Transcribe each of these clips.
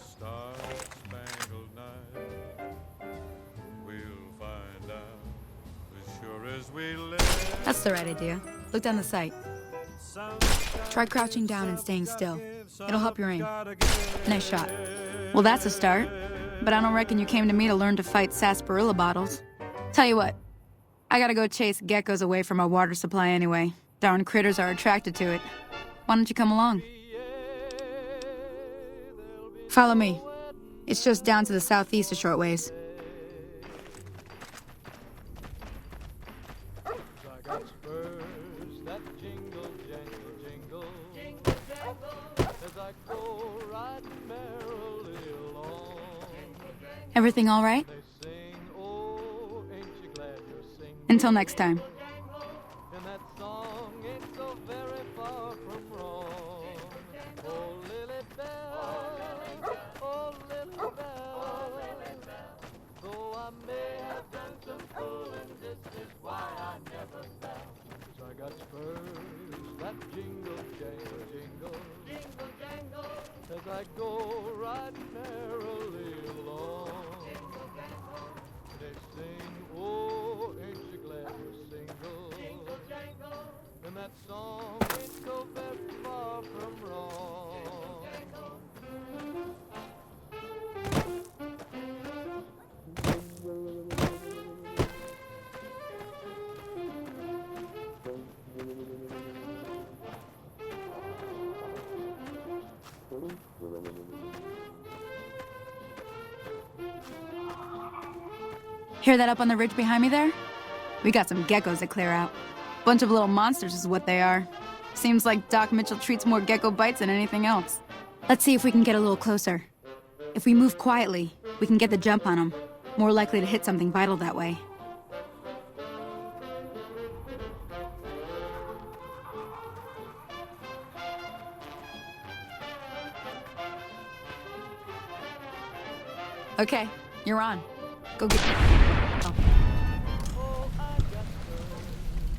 Star-spangled night, we'll find out as sure as we live. That's the right idea. Look down the sight. Try crouching down and staying still. It'll help your aim. Nice shot. Well, that's a start. But I don't reckon you came to me to learn to fight sarsaparilla bottles. Tell you what, I gotta go chase geckos away from our water supply anyway. Darn critters are attracted to it. Why don't you come along? Follow me. It's just down to the southeast a short ways. I got spurs that jingle, jangle, jingle, jingle, jangle, as I go riding merrily along. Everything all right? They sing, oh, ain't you glad you're singing? Until next time. And that song ain't so very far from wrong. Oh, Lily Bell, oh, Lily Bell, though I may have done some fooling, this is why I never fell. 'Cause I got spurs that jingle, jangle, jingle, jingle, jangle, as I go riding merrily along. They sing, oh, ain't you glad you're single? Jingle, jangle, and that song ain't so very far from wrong. Hear that up on the ridge behind me there? We got some geckos to clear out. Bunch of little monsters is what they are. Seems like Doc Mitchell treats more gecko bites than anything else. Let's see if we can get a little closer. If we move quietly, we can get the jump on them. More likely to hit something vital that way. Okay, you're on. Go get... Oh. Oh, I got spurs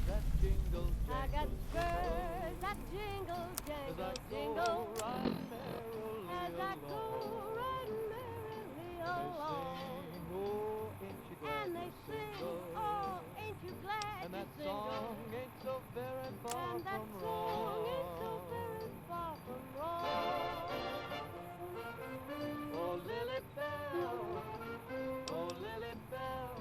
that jingle, I got spurs that jingle, as I jangle, go jingle. riding merrily As I go along. riding merrily They along. sing, oh, ain't you glad And they you're sing, single? oh, ain't you glad And you're that single? song ain't so very far And that from song ain't so wrong. very far from wrong. Oh, Lily Bell, oh, Lily Bell,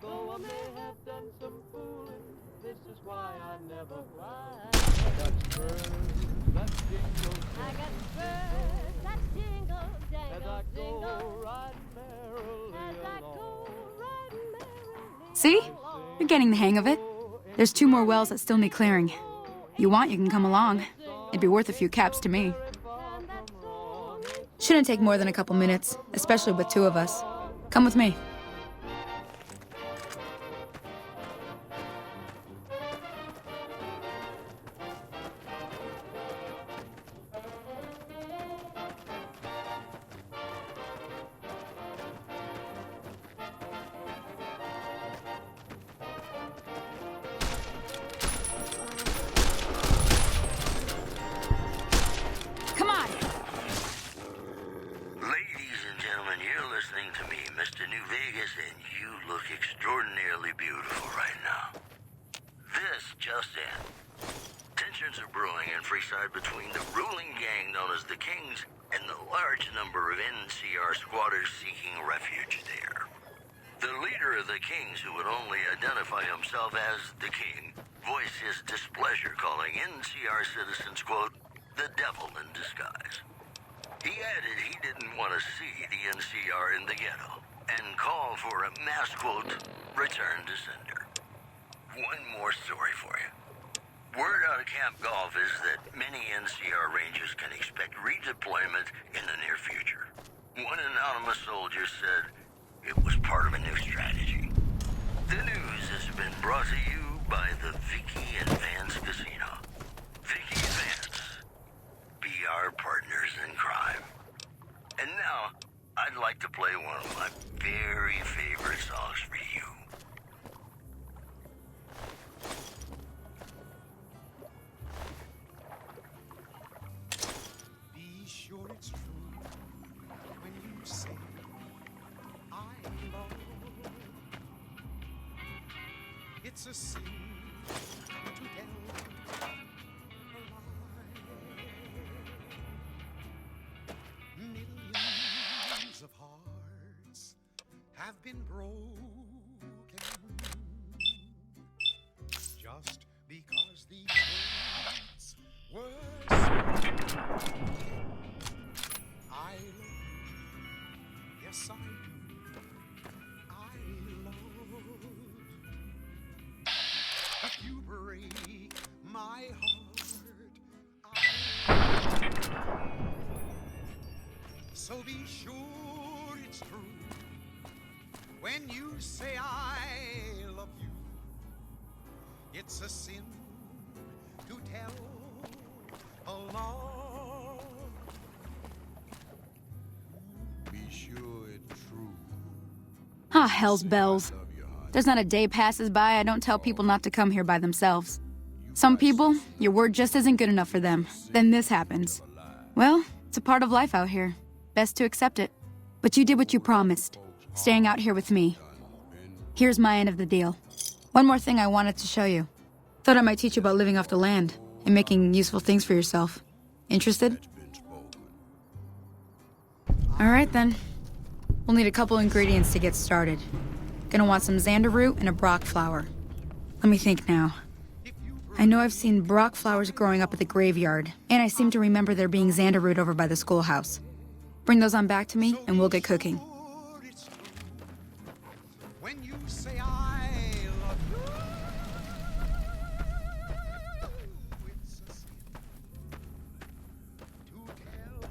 though I may have done some fooling, this is why I never fly. I got spurs that jingle, I got spurs that jingle, as I jangle, go jingle. riding merrily As I along. go riding merrily See? along. You're getting the hang of it. There's 2 more wells that still need clearing. You want, you can come along. It'd be worth a few caps to me. And that song ain't Shouldn't take more than a couple minutes, especially with 2 of us. Come with me. Come on! Ladies and gentlemen, you're listening to me, Mr. New Vegas, and you look extraordinarily beautiful right now. This just in. Tensions are brewing in Freeside between the ruling gang known as the Kings and the large number of NCR squatters seeking refuge there. The leader of the Kings, who would only identify himself as the King, voiced his displeasure, calling NCR citizens, quote, the devil in disguise. He added he didn't want to see the NCR in the ghetto and called for a mass, quote, return to sender. One more story for you. Word out of Camp Golf is that many NCR Rangers can expect redeployment in the near future. One anonymous soldier said it was part of a new strategy. The news has been brought to you by the Vicky and Vance Casino. Vicky and Vance, be our partners in crime. And now, I'd like to play one of my very favorite songs for you. Be sure it's true when It's a sin to tell a lie. Millions of hearts have been broken just because the words were spoken. I love you, yes I do. I love. If you break my heart, I. So be sure it's true when you say I love you. It's a sin to tell a lie. Be sure it's true. Ah, hell's bells. There's not a day passes by I don't tell people not to come here by themselves. Some people, your word just isn't good enough for them. Then this happens. Well, it's a part of life out here. Best to accept it. But you did what you promised, staying out here with me. Here's my end of the deal. One more thing I wanted to show you. Thought I might teach you about living off the land and making useful things for yourself. Interested? All right then. We'll need a couple ingredients to get started. Gonna want some xander root and a brock flower. Let me think now. I know I've seen brock flowers growing up at the graveyard, and I seem to remember there being xander root over by the schoolhouse. Bring those on back to me, and we'll get cooking. Sure it's true when you say I love you. It's a sin to tell.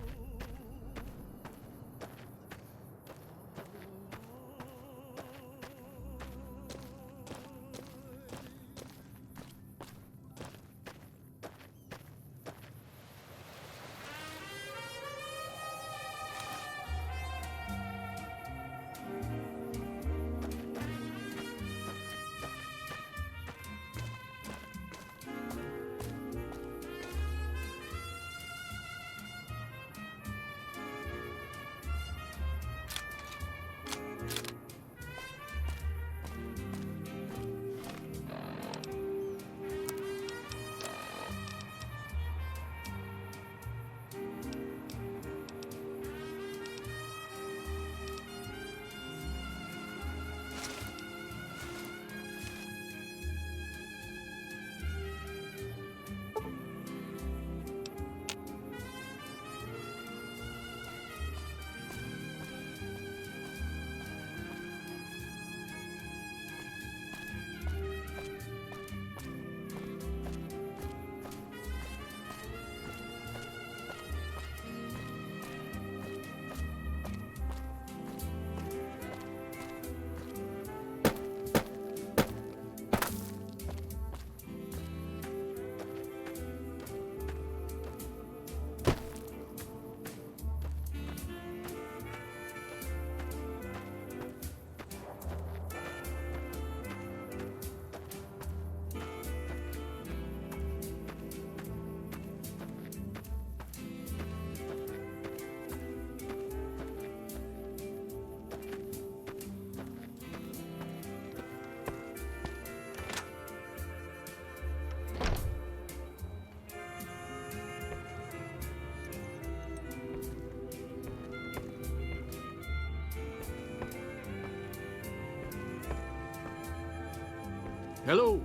Hello.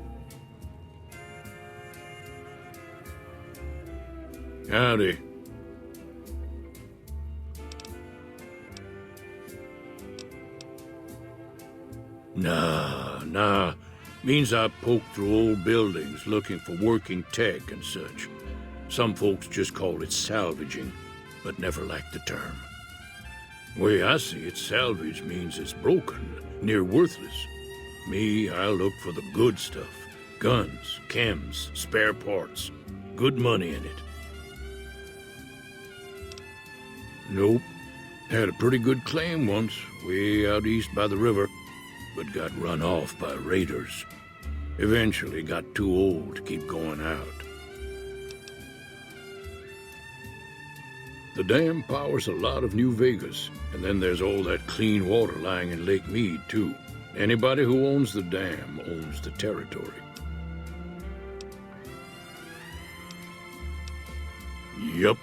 Howdy. Nah. Means I poke through old buildings looking for working tech and such. Some folks just call it salvaging, but never liked the term. Way I see it, salvage means it's broken, near worthless. Me, I look for the good stuff. Guns, chems, spare parts. Good money in it. Nope. Had a pretty good claim once, way out east by the river, but got run off by raiders. Eventually got too old to keep going out. The dam powers a lot of New Vegas, and then there's all that clean water lying in Lake Mead, too. Anybody who owns the dam owns the territory. Yup.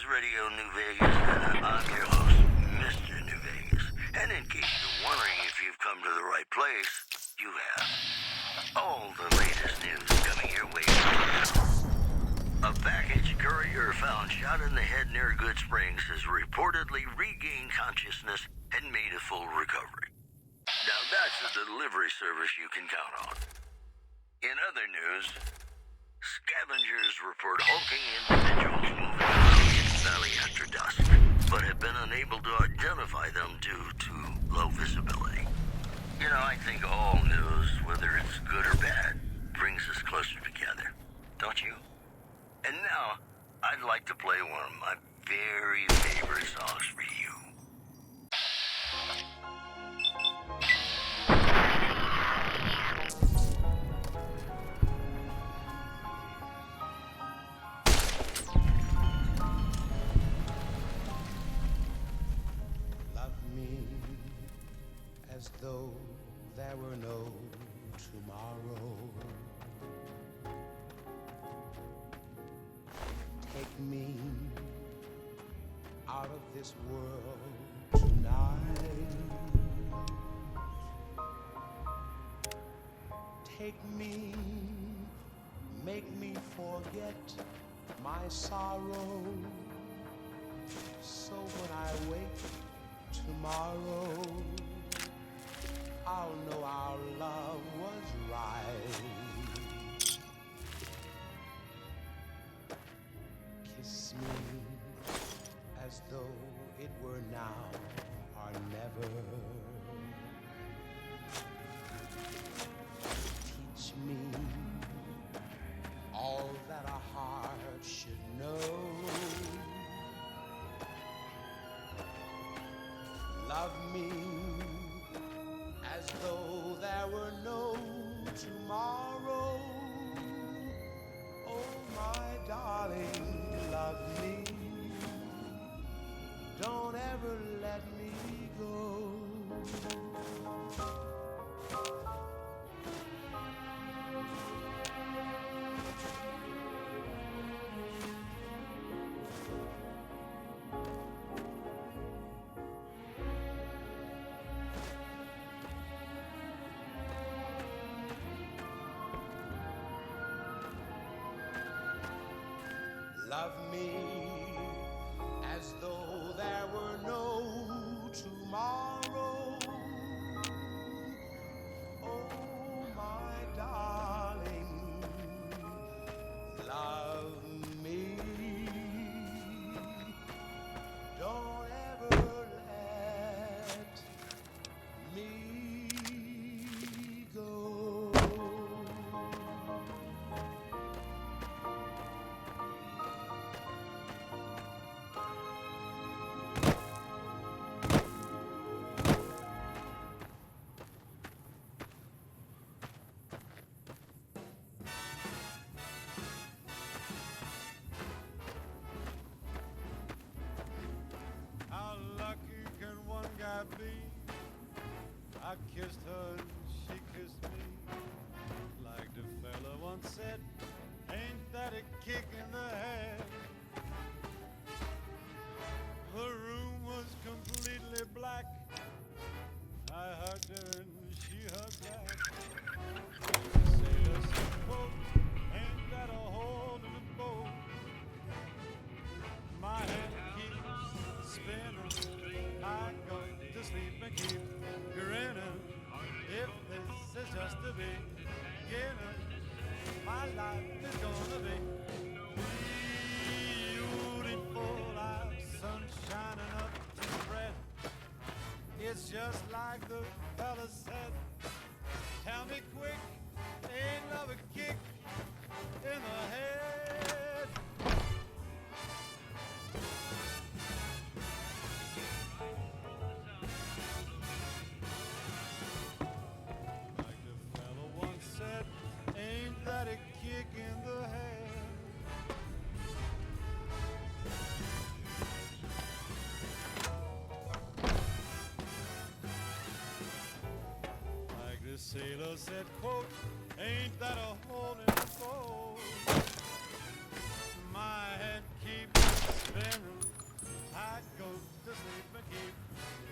Radio New Vegas, and I'm your host, Mr. New Vegas. And in case you're wondering if you've come to the right place, you have. All the latest news coming your way right now. A package courier found shot in the head near Good Springs has reportedly regained consciousness and made a full recovery. Now that's a delivery service you can count on. In other news, scavengers report hulking individuals moving around Hidden Valley after dusk, but have been unable to identify them due to low visibility. You know, I think all news, whether it's good or bad, brings us closer together, don't you? And now, I'd like to play one of my very favorite songs for you. As though there were no tomorrow. Take me out of this world tonight. Take me, make me forget my sorrow. So when I wake tomorrow, I'll know our love was right. Kiss me as though it were now or never. Teach me all that a heart should know. Love me as though there were no tomorrow. Oh, my darling, love me. Don't ever let me go. Love me as though there were no tomorrow. Oh, my darling, love me. Don't ever let me go. How lucky can one guy be? I kissed her and she kissed me. Like the fella once said, ain't that a kick in the head? The room was completely black. I hugged her and she hugged back. Sailor said, quote, ain't that a hole in the boat? My head keeps spinning. I go to sleep and keep grinning. If this is just the beginning, my life is gonna be beautiful. Like sun shining up to spread. It's just like the fella said. Tell me quick, ain't love a kick in the head? Like the fella once said, ain't that a kick in the head? Like the sailor said, quote, ain't that a hole in the boat? My head keeps spinning. I go to sleep and keep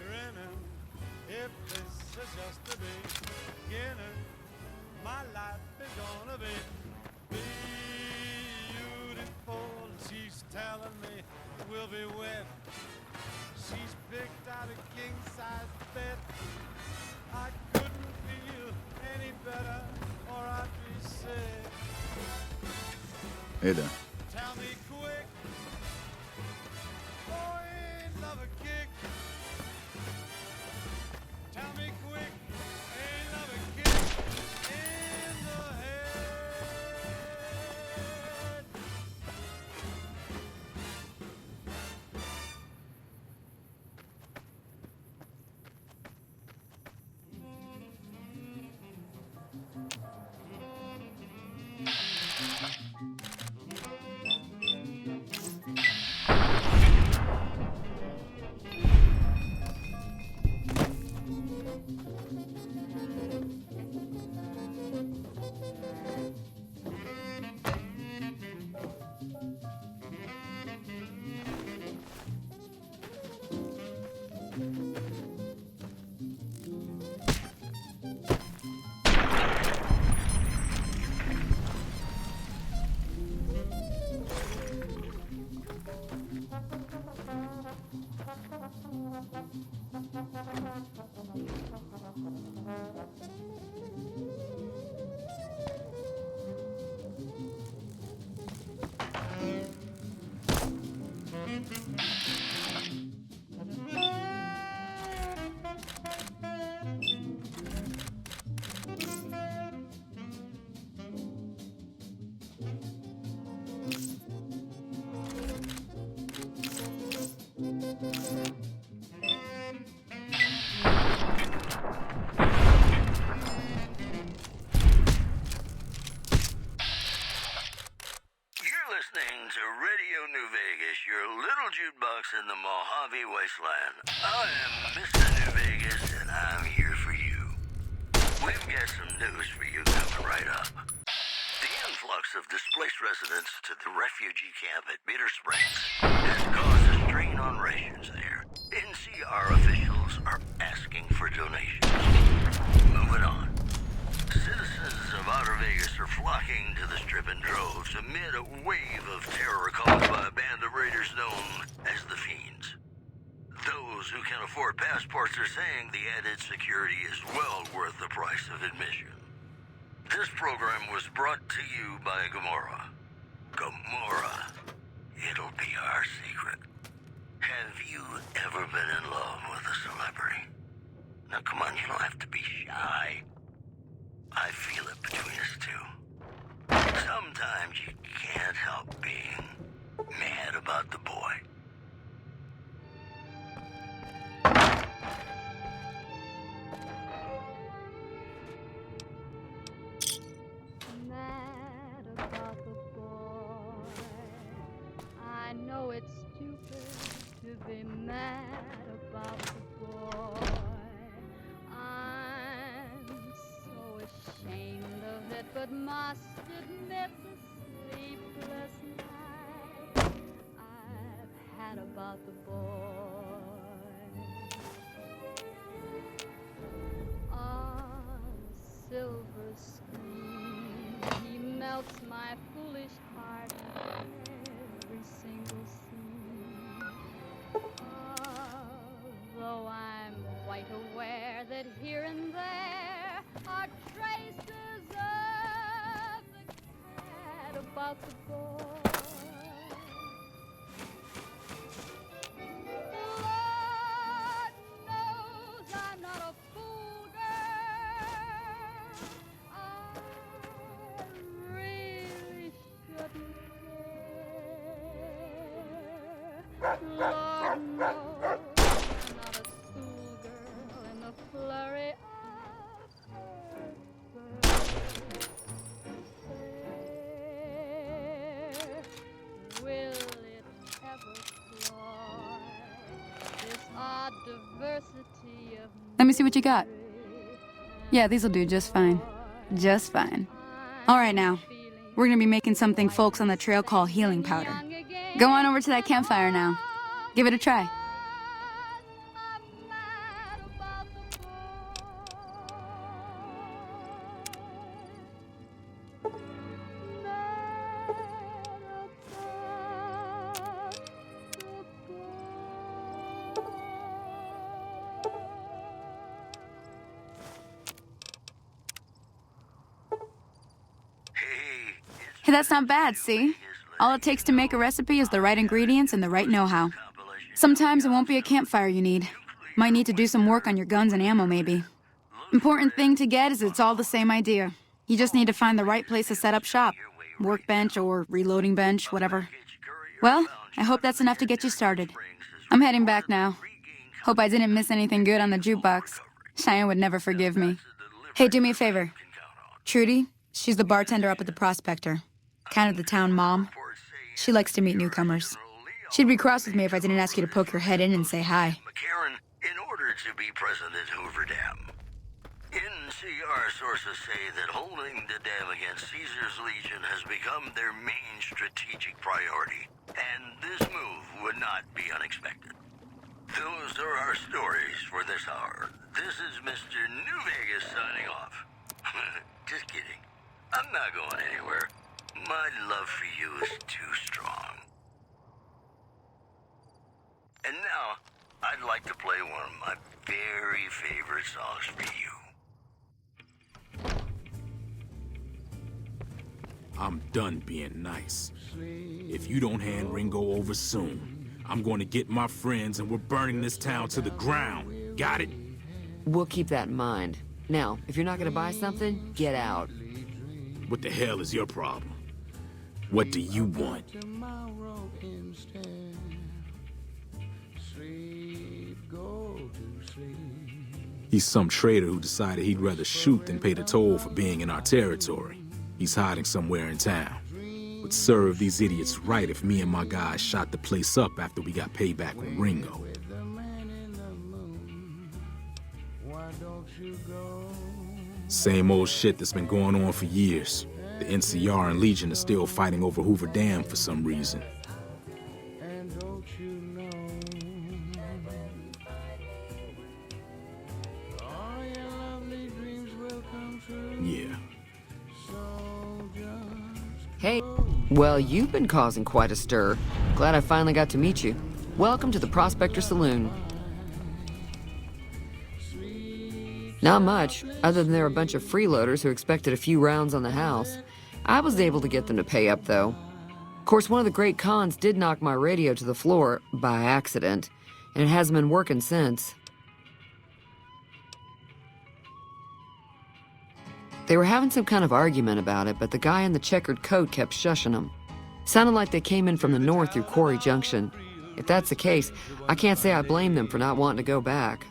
grinning. If this is just the beginning, my life is gonna be beautiful. She's telling me we'll be wed. She's picked out a king-size bed. I couldn't feel any better, or I'd be sick. ايه ده؟ Tell me quick, oh, ain't love a kick? Tell me quick, ain't love a kick in the head? jukebox in the Mojave Wasteland. I am Mr. New Vegas, and I'm here for you. We've got some news for you coming right up. The influx of displaced residents to the refugee camp at Bitter Springs has caused a strain on rations there. NCR officials are asking for donations. Moving on. Citizens of Outer Vegas are flocking to the Strip in droves amid a wave of terror caused by who can afford passports are saying the added security is well worth the price of admission. This program was brought to you by Gamora. Gamora. It'll be our secret. Have you ever been in love with a celebrity? Now come on, you don't have to be shy. I feel it between us two. Sometimes you can't help being mad about the boy. Mad about the boy. I know it's stupid to be mad about the boy. I'm so ashamed of it, but must admit the sleepless night I've had about the boy. On silver screen, he melts my foolish heart every single scene. Although I'm quite aware that here and there are traces of the cat about the boy. Lord knows I'm not a fool, girl. I really shouldn't care. Lord knows I'm not a schoolgirl in the flurry of her birth. Will it ever cloy this odd diversity of Let me see what you got. Yeah, these'll do just fine. Just fine. All right, now. We're gonna be making something folks on the trail call healing powder. Go on over to that campfire now. Give it a try. Hey, that's not bad, see? All it takes to make a recipe is the right ingredients and the right know-how. Sometimes it won't be a campfire you need. Might need to do some work on your guns and ammo, maybe. Important thing to get is it's all the same idea. You just need to find the right place to set up shop. Workbench or reloading bench, whatever. Well, I hope that's enough to get you started. I'm heading back now. Hope I didn't miss anything good on the jukebox. Cheyenne would never forgive me. Hey, do me a favor. Trudy, she's the bartender up at the Prospector. Kind of the town mom. She likes to meet newcomers. She'd be cross with me if I didn't ask you to poke your head in and say hi. McCarran, in order to be present at Hoover Dam. NCR sources say that holding the dam against Caesar's Legion has become their main strategic priority, and this move would not be unexpected. Those are our stories for this hour. This is Mr. New Vegas signing off. Just kidding. I'm not going anywhere. My love for you is too strong. And now, I'd like to play one of my very favorite songs for you. I'm done being nice. If you don't hand Ringo over soon, I'm going to get my friends and we're burning this town to the ground. Got it? We'll keep that in mind. Now, if you're not gonna buy something, get out. What the hell is your problem? What do you want? He's some traitor who decided he'd rather shoot than pay the toll for being in our territory. He's hiding somewhere in town. Would serve these idiots right if me and my guys shot the place up after we got payback on Ringo. Same old shit that's been going on for years. The NCR and Legion are still fighting over Hoover Dam for some reason. Yeah. Hey, well, you've been causing quite a stir. Glad I finally got to meet you. Welcome to the Prospector Saloon. Not much, other than they're a bunch of freeloaders who expected a few rounds on the house. I was able to get them to pay up, though. Of course, one of the great cons did knock my radio to the floor by accident, and it hasn't been working since. They were having some kind of argument about it, but the guy in the checkered coat kept shushing them. Sounded like they came in from the north through Quarry Junction. If that's the case, I can't say I blame them for not wanting to go back.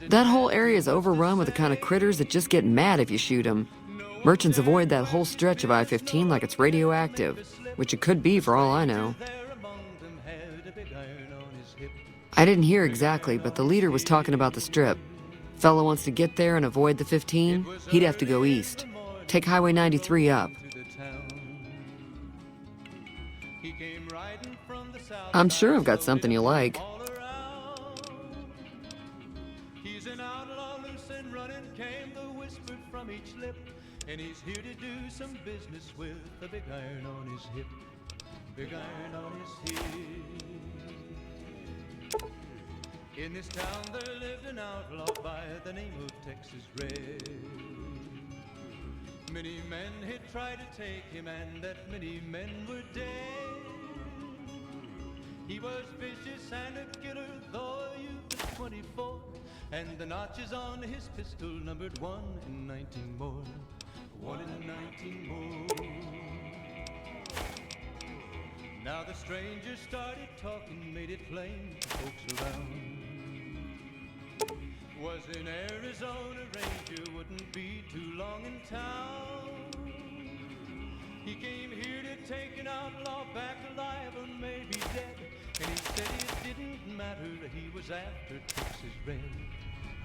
That whole area is overrun with the kind of critters that just get mad if you shoot them. Merchants avoid that whole stretch of I-15 like it's radioactive, which it could be for all I know. I didn't hear exactly, but the leader was talking about the strip. Fella wants to get there and avoid the 15, he'd have to go east. Take Highway 93 up. I'm sure I've got something you like. He's an outlaw, loose and running, came the whisper from each lip. And he's here to do some business with a big iron on his hip. Big iron on his hip. In this town there lived an outlaw by the name of Texas Red. Many men had tried to take him, and that many men were dead. He was vicious and a killer, though a youth of 24, and the notches on his pistol numbered 1 in 19 more. 1 in 19 more. Now the stranger started talking, made it plain to folks around. Was in Arizona, Ranger wouldn't be too long in town. He came here to take an outlaw back alive or maybe dead. And he said it didn't matter, he was after Texas Red.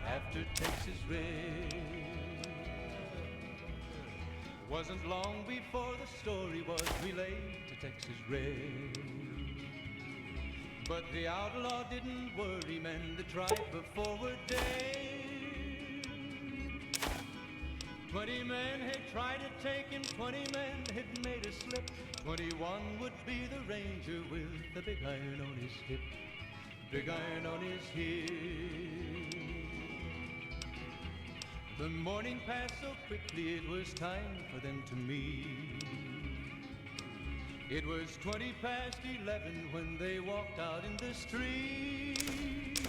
After Texas Red. Wasn't long before the story was relayed to Texas Red. But the outlaw didn't worry, men that tried before were dead. 20 men had tried to take him, 20 men had made a slip. 21 would be the ranger with the big iron on his hip. Big iron on his hip. The morning passed so quickly, it was time for them to meet. It was 20 past 11 when they walked out in the street.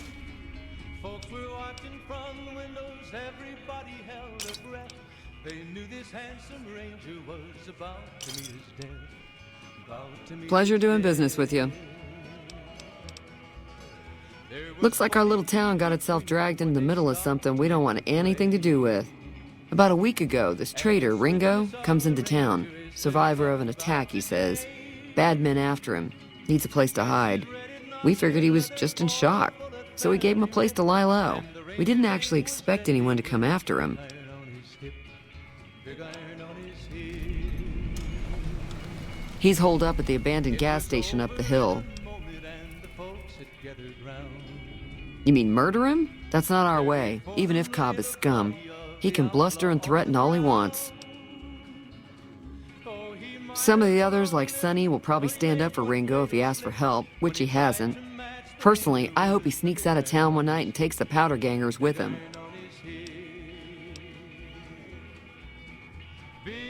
Folks were watching from the windows, everybody held their breath. They knew this handsome ranger was about to meet his death. About to meet Pleasure doing business with you. Looks like our little town got itself dragged into the middle of something we don't want anything to do with. About a week ago, this trader, Ringo, comes into town. Survivor of an attack, he says. Bad men after him. Needs a place to hide. We figured he was just in shock, so we gave him a place to lie low. We didn't actually expect anyone to come after him. He's holed up at the abandoned gas station up the hill. You mean murder him? That's not our way, even if Cobb is scum. He can bluster and threaten all he wants. Some of the others, like Sonny, will probably stand up for Ringo if he asks for help, which he hasn't. Personally, I hope he sneaks out of town one night and takes the powder gangers with him.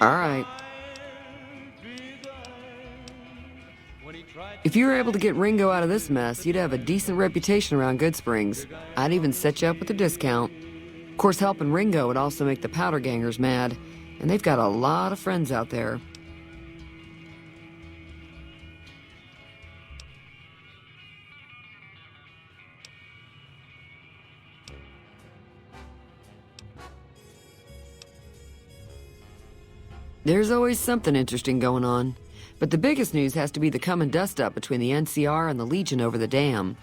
All right. If you were able to get Ringo out of this mess, you'd have a decent reputation around Goodsprings. I'd even set you up with a discount. Of course, helping Ringo would also make the powder gangers mad, and they've got a lot of friends out there. There's always something interesting going on. But the biggest news has to be the come and dust up between the NCR and the Legion over the dam.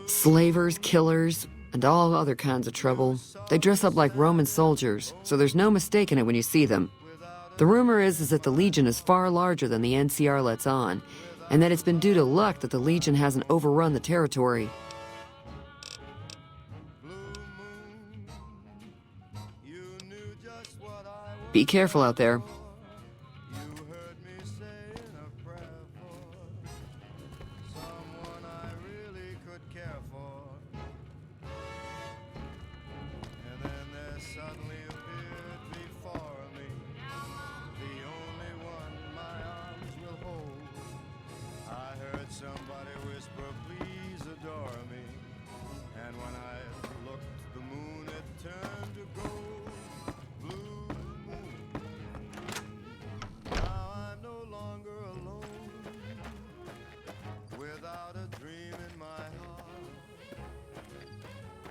Slavers, killers, and all other kinds of trouble. They dress up like Roman soldiers, so there's no mistaking it when you see them. The rumor is that the Legion is far larger than the NCR lets on, and that it's been due to luck that the Legion hasn't overrun the territory. Be careful out there. heard somebody whisper, please adore me. And when I looked, the moon had turned to gold. Blue moon. Now I'm no longer alone. Without a dream in my heart.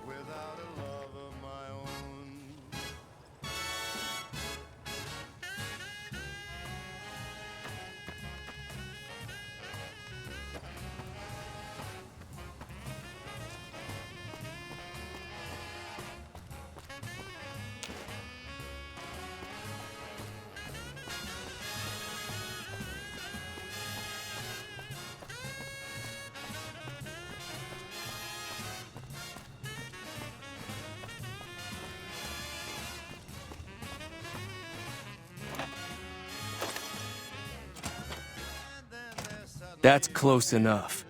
Without a love of my own. That's close enough.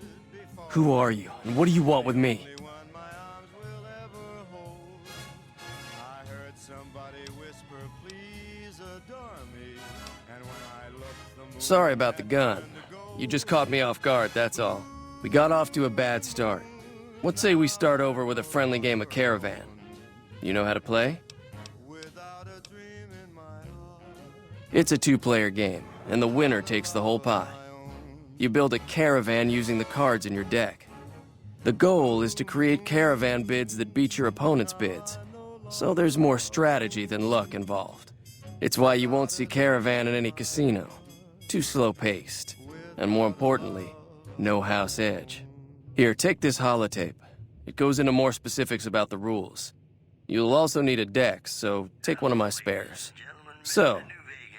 Who are you, and what do you want with me? I heard somebody whisper, please adore me. And when I looked, the moon Sorry about the gun. You just caught me off guard, that's all. We got off to a bad start. Let's say we start over with a friendly game of Caravan. You know how to play? without a dream in my heart. It's a two-player game, and the winner takes the whole pie. You build a caravan using the cards in your deck. The goal is to create caravan bids that beat your opponent's bids, so there's more strategy than luck involved. It's why you won't see Caravan in any casino. Too slow-paced. And more importantly, no house edge. Here, take this holotape. It goes into more specifics about the rules. You'll also need a deck, so take one of my spares. So,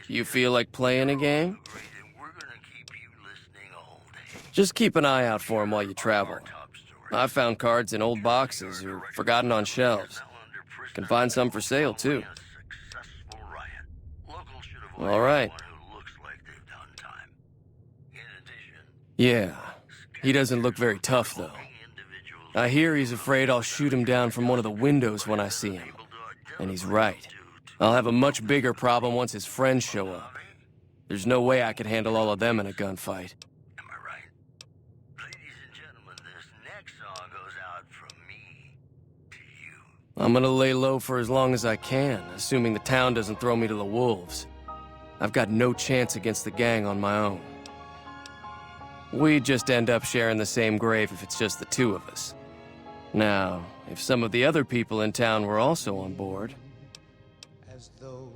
you feel like playing a game? Just keep an eye out for them while you travel. I've found cards in old boxes or forgotten on shelves. Can find some for sale, too. All right. Yeah, he doesn't look very tough, though. I hear he's afraid I'll shoot him down from one of the windows when I see him. And he's right. I'll have a much bigger problem once his friends show up. There's no way I could handle all of them in a gunfight. I'm gonna lay low for as long as I can, assuming the town doesn't throw me to the wolves. I've got no chance against the gang on my own. We'd just end up sharing the same grave if it's just the two of us. Now, if some of the other people in town were also on board... As though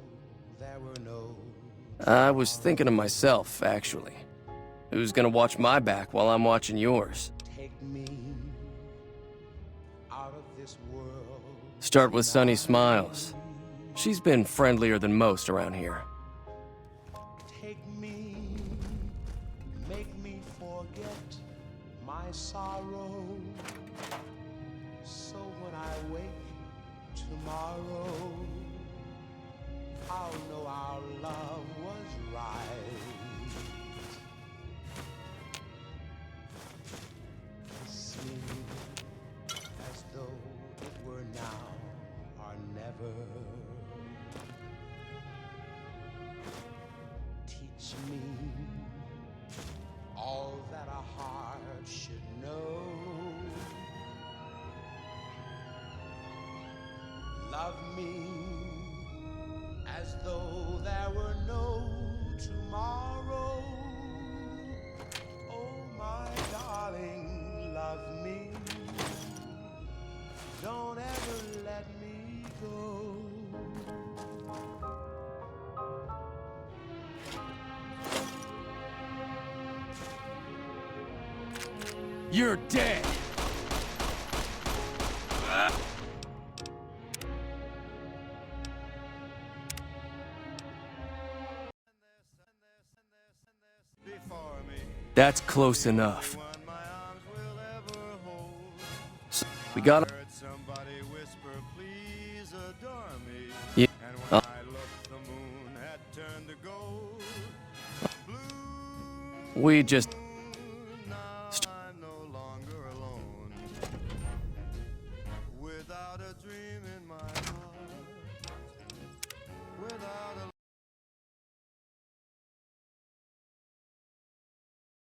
there were no... I was thinking of myself, actually. Who's gonna watch my back while I'm watching yours? Take me out of this world. Start with Sunny Smiles. She's been friendlier than most around here. Take me, make me forget my sorrow. So when I wake tomorrow, I'll know our love was right. Kiss me as though it were now or never. Teach me all that a heart should know. Love me as though there were no tomorrow. Oh, my darling, love me. Don't ever let me go. You're dead! That's close enough. So, we got... Yeah. We just...